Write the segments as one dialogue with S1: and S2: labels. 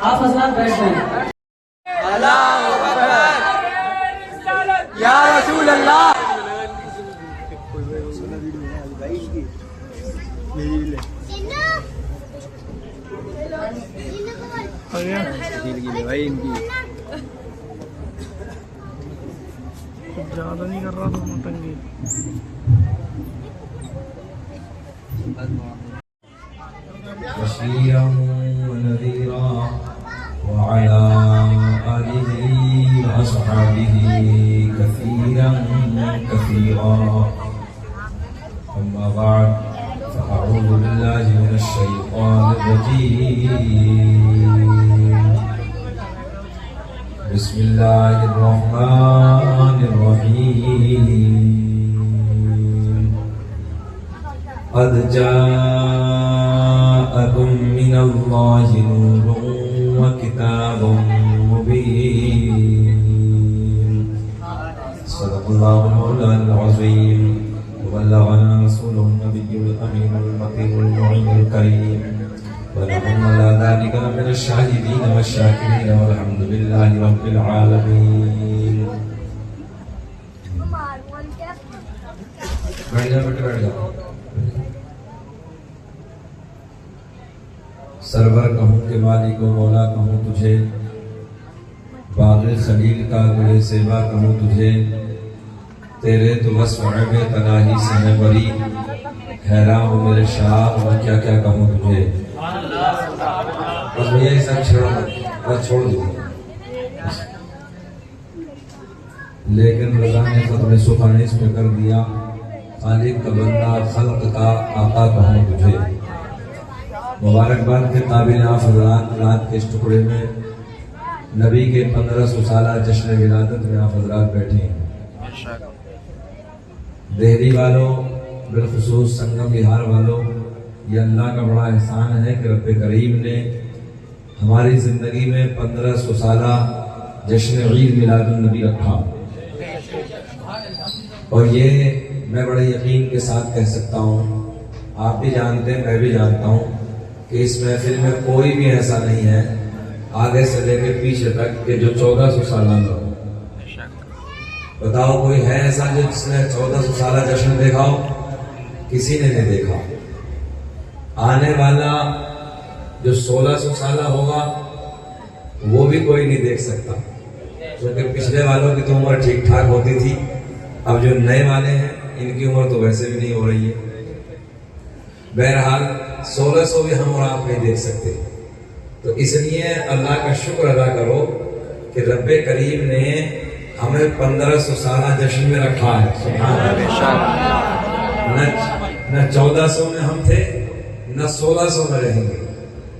S1: آپ حضرات بیٹھ جائیں.
S2: اللہ اکبر یا رسول اللہ.
S3: زیادہ نہیں کر رہا تو تنگی.
S4: بشيرا ونذيرا وعلى آله وأصحابه كثيرا كثيرا. أما بعد فأعوذ بالله من الشيطان الرجيم. بسم الله الرحمن الرحيم. قد جاءكم من الله نور وكتاب مبين. صدق الله مولانا العظيم وبلغنا رسوله النبي الأمين المطيع المعين الكريم ونحن على ذلك من الشاهدين والشاكرين والحمد لله رب العالمين. بیٹھ جاؤ. سرور کہوں کہ مالک و مولا کہوں تجھے، باغ خلیل کا گلے سیوا کہوں تجھے، تیرے تو وصف عیب تناہی سے میں بری، حیران ہوں میرے شاہ اور کیا کیا کہوں تجھے. بس بھیا یہ سب چھوڑ دو. لیکن رضا نے ختم سخانیس میں کر دیا، خالق کا بندہ خلق کا آقا کہوں تجھے. مبارکباد کے قابل آپ حضرات، رات کے اس ٹکڑے میں نبی کے 1500 سالہ جشن ولادت میں آپ حضرات بیٹھے ہیں. دہلی والوں، بالخصوص سنگم بہار والوں، یہ اللہ کا بڑا احسان ہے کہ رب کریم نے ہماری زندگی میں 1500 سالہ جشن عید میلاد النبی رکھا. اور یہ میں بڑے یقین کے ساتھ کہہ سکتا ہوں، آپ بھی جانتے ہیں، میں بھی جانتا ہوں کہ اس محفل میں کوئی بھی ایسا نہیں ہے آگے سے لے کے پیچھے تک کہ جو 1400 سالہ نہ ہو. بتاؤ کوئی ہے ایسا جس نے 1400 سالہ جشن دیکھا ہو؟ کسی نے نہیں دیکھا. آنے والا جو 1600 سالہ ہوگا وہ بھی کوئی نہیں دیکھ سکتا، کیونکہ پچھلے والوں کی تو عمر ٹھیک ٹھاک ہوتی تھی. اب جو نئے والے ہیں ان کی عمر تو ویسے بھی نہیں ہو رہی ہے. بہرحال 1600 بھی ہم اور آپ نہیں دیکھ سکتے. تو اس لیے اللہ کا شکر ادا کرو کہ رب کریم نے ہمیں 1500 سالہ جشن میں رکھا ہے. نہ 1400 میں ہم تھے، نہ 1600 میں رہیں گے.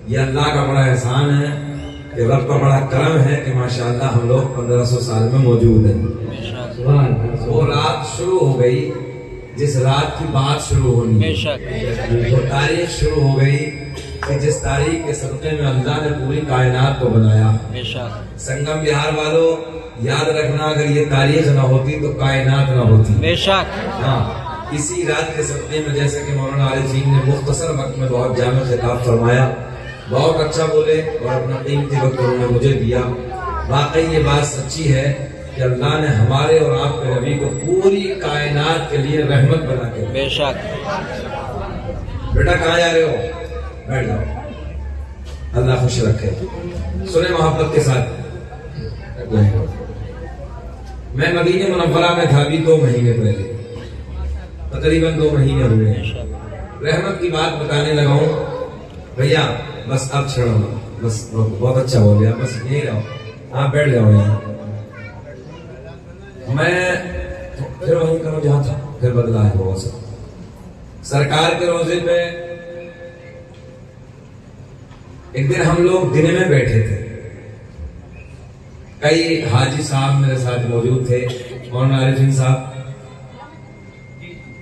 S4: یہ اللہ کا بڑا احسان ہے کہ رب کا بڑا کرم ہے کہ ماشاءاللہ ہم لوگ 1500 سال میں موجود ہیں. وہ رات شروع ہو گئی جس رات کی بات شروع ہونی ہے، وہ تاریخ شروع ہو گئی کہ جس تاریخ کے صدقے میں اللہ نے پوری کائنات کو بنایا. سنگم بہار والوں یاد رکھنا، اگر یہ تاریخ نہ ہوتی تو کائنات نہ ہوتی. ہاں، اسی رات کے صدقے میں جیسے کہ مولانا عارفین نے مختصر وقت میں بہت جامع خطاب فرمایا، بہت اچھا بولے اور اپنا قیمتی وقت انہوں نے مجھے دیا. واقعی یہ بات سچی ہے کہ اللہ نے ہمارے اور آپ کے نبی کو پوری کائنات کے لیے رحمت بنا کے. بے شک. بیٹا کہاں جا رہے ہو؟ بیٹھ جاؤ. اللہ خوش رکھے. سنیں محبت کے ساتھ. میں مدینہ منورہ میں تھا ابھی 2 مہینے پہلے، تقریباً 2 مہینے ہوئے ہیں. رحمت کی بات بتانے لگا ہوں. بھیا بس اب چھڑو، بس بہت اچھا ہو گیا، بس یہیں رہو. آپ بیٹھ جاؤ یہاں. میں پھر وہیں کرو جہاں تھا، پھر بدلا ہے بہت سا. سرکار کے روزے پہ ایک دن ہم لوگ دن میں بیٹھے تھے، کئی حاجی صاحب میرے ساتھ موجود تھے، مولانا عارفین صاحب.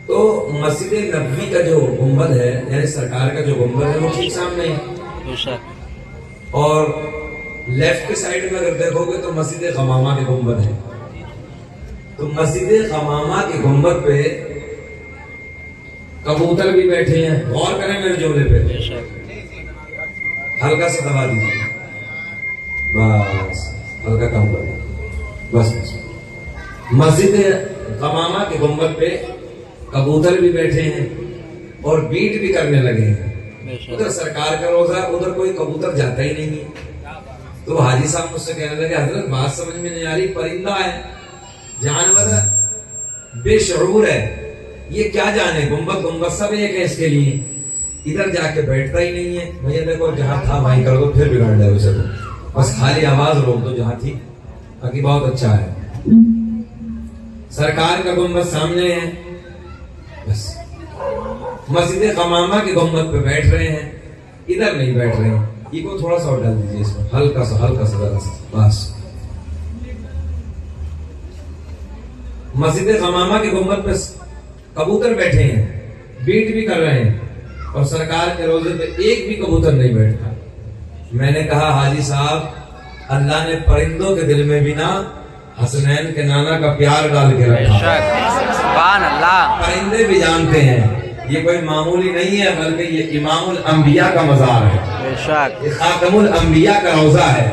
S4: تو مسجد نبوی کا جو گنبد ہے، یعنی سرکار کا جو گنبد ہے، وہ ٹھیک سامنے ہے. اور لیفٹ کے سائڈ میں اگر دیکھو گے تو مسجد غمامہ کے گنبد ہے. تو مسجد غمامہ کے گنبد پہ कबूतर भी बैठे हैं, गौर करें मेरे जुमले पे, हल्का सा दबा दीजिए, बस हल्का कम कर दीजिए, बस। मस्जिद गमामा के गुंबद पे कबूतर भी बैठे हैं और बीट भी करने लगे हैं। उधर सरकार का रोजा, उधर कोई कबूतर जाता ही नहीं है। तो हाजी साहब मुझसे कहने लगे, हजरत बात समझ में नहीं आ रही, परिंदा है, जानवर है, बेशऊर है, ये क्या जाने, गुंबद गुंबद सब एक है इसके लिए, इधर जाके बैठता ही नहीं है। भैया देखो जहाँ था वहीं कर दो, फिर बिगाड़ दे उसे, बस खाली आवाज रोक दो जहाँ थी, बाकी बहुत अच्छा है। सरकार का गुंबद सामने है, बस मस्जिद गमामा के गुंबद पे बैठ रहे हैं, इधर नहीं बैठ रहे हैं। ये को थोड़ा सा और डाल दीजिए इसमें, हल्का सा जरा सा, बस। मस्जिद गमामा के गुंबद पे कबूतर बैठे हैं, बीट भी कर रहे हैं, और सरकार के रोजे पे एक भी कबूतर नहीं बैठता। मैंने कहा हाजी साहब, अल्लाह ने परिंदों के दिल में भी ना हसनैन के नाना का प्यार डाल के रखा। सुभान अल्लाह। परिंदे भी जानते हैं ये कोई मामूली नहीं है, बल्कि ये इमामुल अंबिया का मज़ार है, ये खातमुल अंबिया का रोजा है।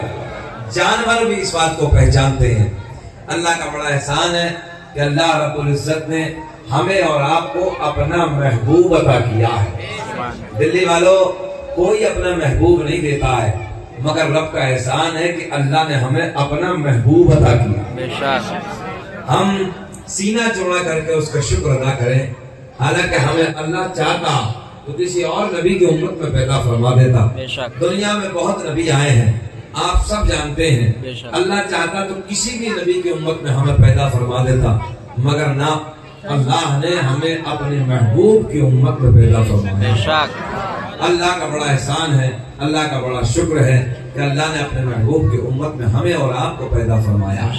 S4: जानवर भी इस बात को पहचानते हैं। अल्लाह का बड़ा एहसान है कि अल्लाह रब्बुल इज्जत ने हमें और आपको अपना महबूब अता किया है। दिल्ली वालों, कोई अपना महबूब नहीं देता है, मगर रब का एहसान है कि अल्लाह ने हमें अपना महबूब अता किया। हम सीना चौड़ा करके उसका शुक्र अदा करें। हालांकि हमें अल्लाह चाहता तो किसी और नबी की उम्मत में पैदा फरमा देता। दुनिया में बहुत नबी आए हैं, आप सब जानते हैं। अल्लाह चाहता तो किसी भी नबी की उम्मत में हमें पैदा फरमा देता, मगर ना, अल्लाह ने हमें अपने महबूब की उम्मत में पैदा फरमाया। अल्लाह का बड़ा एहसान है, अल्लाह का बड़ा शुक्र है कि अल्लाह ने अपने महबूब की उम्मत में हमें और आपको पैदा फरमाया।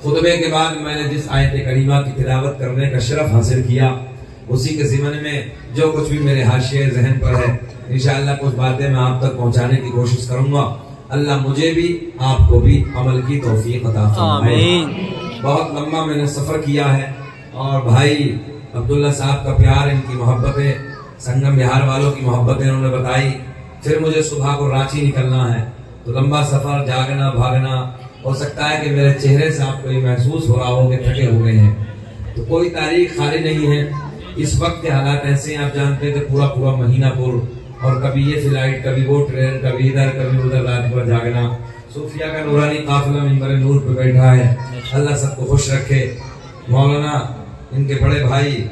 S4: खुतबे के बाद मैंने जिस आयत करीमा की तिलावत करने का शरफ हासिल किया, उसी के ज़िमन में जो कुछ भी मेरे हाशिए ज़हन पर है, इंशाअल्लाह कुछ बातें मैं आप तक पहुंचाने की कोशिश करूंगा। अल्लाह मुझे भी आपको भी अमल की तौफीक अता फरमाए। बहुत लंबा मैंने सफर किया है, और भाई अब्दुल्ला साहब का प्यार, इनकी मोहब्बतें, संगम बिहार वालों की मोहब्बतें उन्होंने बताई। फिर मुझे सुबह को रांची निकलना है, तो लंबा सफर, जागना भागना, हो सकता है कि मेरे चेहरे से आपको ये महसूस हो रहा हो कि थके हुए हैं, तो कोई तारीख खाली नहीं है। इस वक्त के हालात ऐसे हैं, आप जानते हैं कि पूरा पूरा महीना पुर, और कभी ये फ्लाइट, कभी वो ट्रेन, कभी इधर कभी उधर, रात भर जागना। सूफिया का नूरानी काफिला मिंबर नूर पे बैठा है, अल्लाह सबको खुश रखे। मौलाना इनके बड़े भाई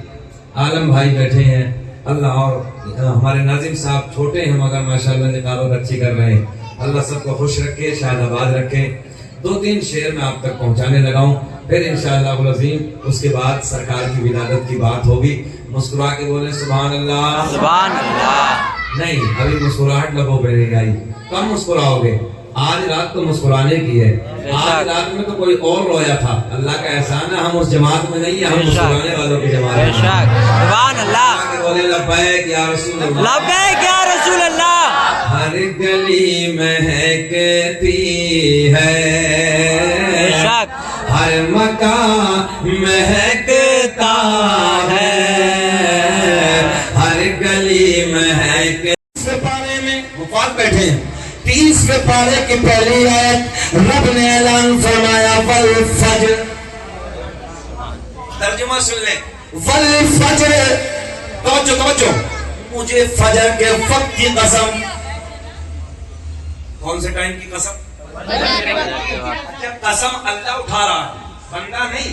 S4: आलम भाई बैठे हैं, अल्लाह, और हमारे नाजिम साहब छोटे हैं मगर माशाअल्लाह निकाबत अच्छी कर रहे हैं, अल्लाह सबको खुश रखे, शादाबाद रखे। 2-3 शेर में आप तक पहुंचाने लगा हूं, फिर इंशाअल्लाह अज़ीम उसके बाद सरकार की विलादत की बात होगी। मुस्कुरा के बोले सुभान अल्लाह, सुभान अल्लाह। नहीं, अभी मुस्कुराहट लबों पे नहीं आई, कम मुस्कुराओगे। आज रात तो मुस्कुराने की है, आज रात में तो कोई और रोया था। अल्लाह का एहसान है, हम उस जमात में नहीं है, हम मुस्कुराने वालों की जमात में। सुभान अल्लाह। बोले लब्बैक या रसूल अल्लाह, लब्बैक या रसूल अल्लाह। हर गली महकती है, हर मकान महकता है, हर गली महक। पारे में मुफाद बैठे हैं, 30वें पारे की पहली आयत, रब ने ऐलान फरमाया वल फज्र। तर्जुमा सुन ले, वल फज्र, तवज्जो तवज्जो, मुझे फजर के वक्त की कसम। कौन से टाइम की कसम? कसम अल्लाह उठा रहा है, बंदा नहीं,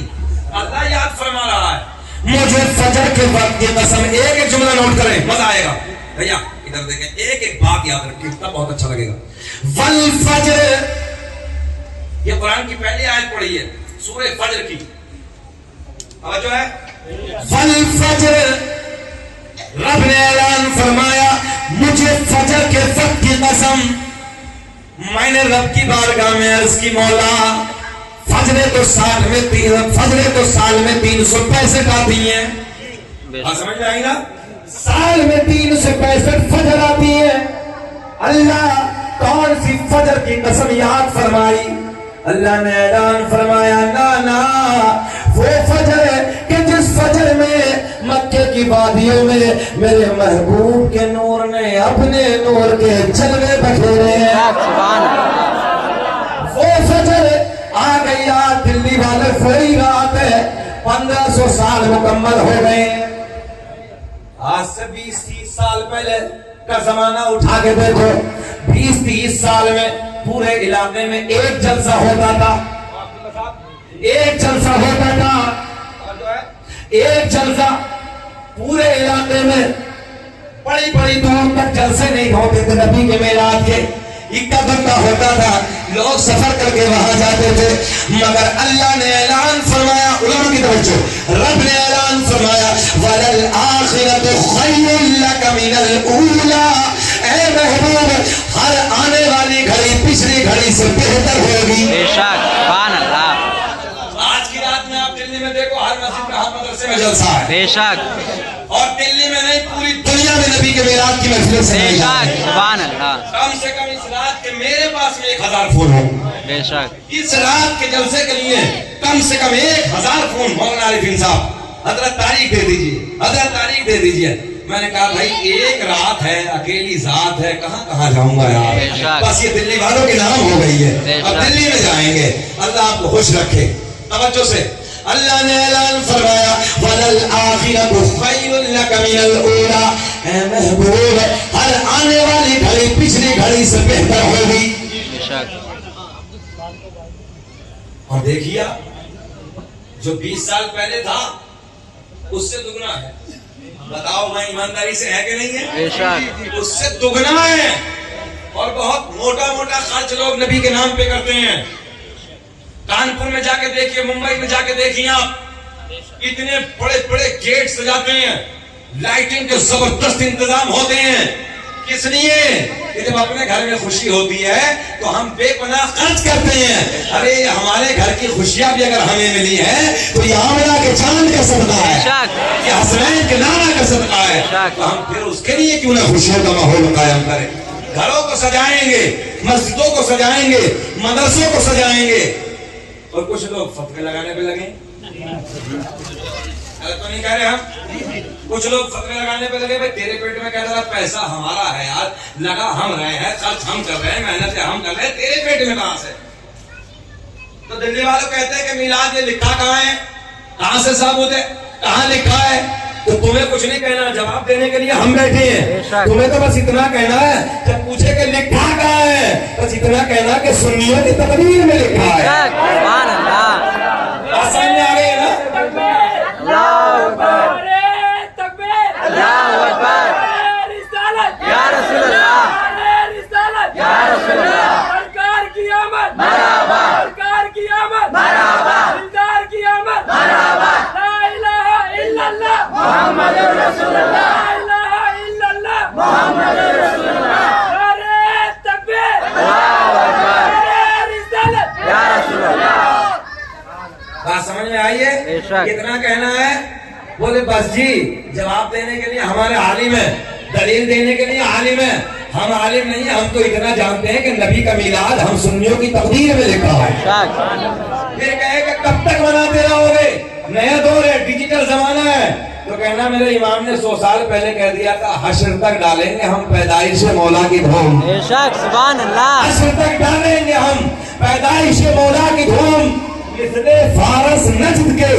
S4: अल्लाह याद फरमा रहा है। मुझे फजर के वक्त की कसम। एक एक जुमला नोट करें, मजा आएगा भैया, इधर देखें, एक एक बात याद रखें, इतना बहुत अच्छा लगेगा। वल फज्र, ये कुरान की पहली आयत पढ़ी है सूरह फज्र की, और जो है वल फज्र, रब ने ऐलान फरमाया मुझे फजर के वक्त की कसम। मैंने रब की बारगाह में अर्ज की, मौला फजरे तो साल में 365 आती हैं, समझ में आएगा, साल में 365 फजर आती है। अल्लाह कौन सी फजर की कसम याद फरमाई? अल्लाह ने ऐलान फरमाया, ना ना, वो फजर है कि जिस फजर में मक्के की
S5: की वादियों में मेरे महबूब के नूर ने अपने नूर के जलवे बखेरे हैं। वो फजर आ गई आज दिल्ली वाले, वही रात है 1500 साल मुकम्मल हो गए। आज से 20-30 साल पहले का जमाना उठा के देखो, 20-30 साल में पूरे इलाके में एक जलसा होता था, एक जलसा होता था, एक जलसा पूरे इलाके में। बड़ी बड़ी दूर तक जलसे नहीं होते थे नबी के मेराज के, इक्का दुक्का होता था, लोग सफर करके वहां जाते थे। मगर अल्लाह ने ऐलान फरमाया, उलमा की तवज्जो, रब ने ऐलान फरमाया वलल आखिरतु खैरुल लक मिनल ऊला। ऐ महबूब, हर आने वाली घड़ी पिछली घड़ी से बेहतर होगी।
S2: बेशक, सुभान अल्लाह।
S5: आज की रात में आप दिल्ली में देखो, हर मस्जिद में, हर मदरसे में जलसा है।
S2: बेशक,
S5: और दिल्ली में नहीं, पूरी दुनिया में नबी के मेराज की महफिलें से
S2: बेशक, सुभान अल्लाह।
S5: कम से कम इस रात के मेरे पास में 1000 फोन हो।
S2: बेशक,
S5: इस रात के जलसे के लिए कम से कम 1000 फोन। मौलाना आरिफीन साहब, हजरत तारीख दे दीजिए, हजरत तारीख दे दीजिए। मैंने कहा भाई एक रात है, अकेली जात है, कहाँ कहाँ जाऊंगा यार। बस ये दिल्ली वालों के नाम हो गई है, अब दिल्ली में जाएंगे। अल्लाह आपको खुश रखे। तवज्जो से, अल्लाह ने ऐलान फरमाया वलल आखिरतु खैरुल लक मिनल ऊला। ऐ महबूब, हर आने वाली घड़ी पिछली घड़ी से बेहतर होगी।
S2: बेशक।
S5: और देखिए, जो 20 साल पहले था उससे दुगना है। बताओ भाई, ईमानदारी से है कि नहीं है?
S2: बेशक,
S5: उससे दुगना है। और बहुत मोटा मोटा खर्च लोग नबी के नाम पे करते हैं। कानपुर में जाके देखिए, मुंबई में जाके देखिए आप, इतने बड़े बड़े गेट सजाते हैं, लाइटिंग के जबरदस्त इंतजाम होते हैं। किस लिए? कि जब अपने घर में खुशी होती है तो हम बेपनाह खर्च करते हैं। अरे हमारे घर की खुशियां भी अगर हमें मिली है तो ये आमिना के चांद का सदका है, ये हसनैन के नाना का सदका है। तो हम फिर उसके लिए क्यों ना खुशियों का माहौल कायम करें। घरों को सजाएंगे, मस्जिदों को सजाएंगे, मदरसों को सजाएंगे। और कुछ लोग फतवे लगाने पे लगे, तो नहीं कह रहे हम, कुछ लोग फतवे लगाने पे लगे, भाई तेरे पेट में कह रहा पैसा हमारा है यार, लगा हम रहे हैं, खर्च हम कर रहे हैं, मेहनत हम कर रहे हैं, तेरे पेट में कहां से। तो दिल्ली वालों कहते हैं कि मिलाद ये लिखा कहां है, कहां से साबुत है, कहां लिखा है। तो तुम्हें कुछ नहीं कहना, जवाब देने के लिए हम बैठे हैं। तुम्हें तो बस इतना कहना है, जब पूछे कि लिखा कहां है, बस इतना कहना कि सुन्नियों की तकरीर में लिखा है। आसान में आ गई है ना।
S6: सरकार की आमद बराबर, सरकार की आमद बराबर, दिलदार की आमद बराबर। ला इलाहा इल्लल्लाह मुहम्मदुर रसूलुल्लाह, ला इलाहा इल्लल्लाह मुहम्मदुर रसूलुल्लाह। नारे तकबीर, अल्लाहु अकबर, नारे रिसालत या रसूलल्लाह।
S5: बात समझ में आई है? कितना कहना है? बोले बस जी, जवाब देने के लिए हमारे आलिम है, दलील देने के लिए आलिम है। हम आलिम नहीं, हम तो इतना जानते हैं कि नबी का मिलाद हम सुन्नियों की तकदीर में लिखा है। फिर कहे कि कब तक मनाते रहोगे, नया दौर है, डिजिटल जमाना है। तो कहना मेरे इमाम ने 100 साल पहले कह दिया था, हश्र तक डालेंगे हम पैदाइश मौला की धूम।
S2: बेशक, सुभान अल्लाह।
S5: हश्र तक डालेंगे हम पैदाइश मौला की धूम। इसलिए फारस नजद के